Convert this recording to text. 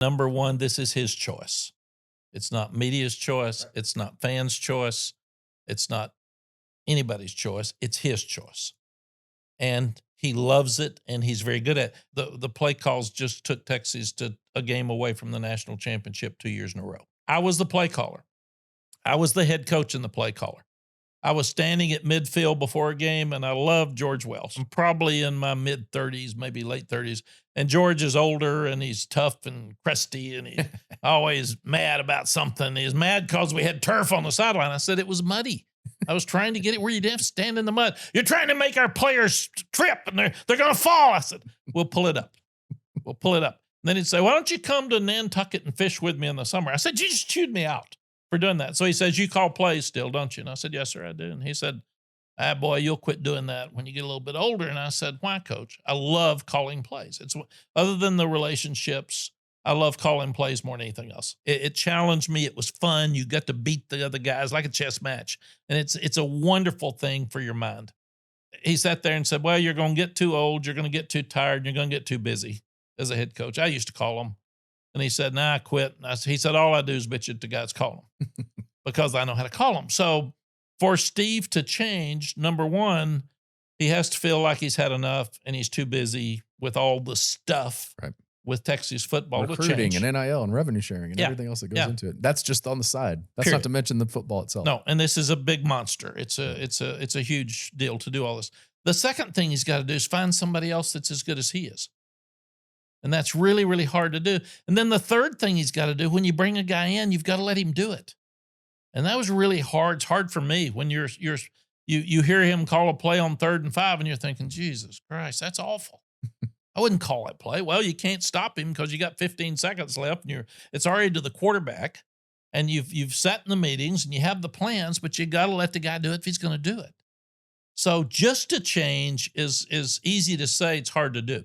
Number one, this is his choice. It's not media's choice. Right. It's not fans' choice. It's not anybody's choice. It's his choice. And he loves it, and he's very good at it. The play calls just took Texas to a game away from the national championship 2 years in a row. I was the play caller. I was the head coach and the play caller. I was standing at midfield before a game, and I loved George Wells. I'm probably in my mid-30s, maybe late 30s, and George is older, and he's tough and crusty, and he's always mad about something. He's mad because we had turf on the sideline. I said it was muddy. I was trying to get it where you didn't have to stand in the mud. You're trying to make our players trip, and they're going to fall. I said, we'll pull it up. We'll pull it up. And then he'd say, why don't you come to Nantucket and fish with me in the summer? I said, you just chewed me out for doing that. So he says, you call plays still, don't you? And I said, yes, sir, I do. And he said, boy, you'll quit doing that when you get a little bit older. And I said, why, coach? I love calling plays. It's other than the relationships, I love calling plays more than anything else. It challenged me. It was fun. You got to beat the other guys like a chess match. And it's a wonderful thing for your mind. He sat there and said, well, you're going to get too old. You're going to get too tired. And you're going to get too busy as a head coach. I used to call him. And he said, nah, I quit. And he said, all I do is bitch at the guys call them because I know how to call them. So for Steve to change, number one, he has to feel like he's had enough and he's too busy with all the stuff with Texas football. Recruiting and NIL and revenue sharing and everything else that goes into it. That's just on the side. That's not to mention the football itself. No, and this is a big monster. It's a huge deal to do all this. The second thing he's got to do is find somebody else that's as good as he is. And that's really, really hard to do. And then the third thing he's got to do, when you bring a guy in, you've got to let him do it. And that was really hard. It's hard for me when you hear him call a play on 3rd and 5 and you're thinking, Jesus Christ, that's awful. I wouldn't call that play. Well, you can't stop him because you got 15 seconds left and it's already to the quarterback and you've sat in the meetings and you have the plans, but you got to let the guy do it if he's going to do it. So just to change is easy to say, it's hard to do.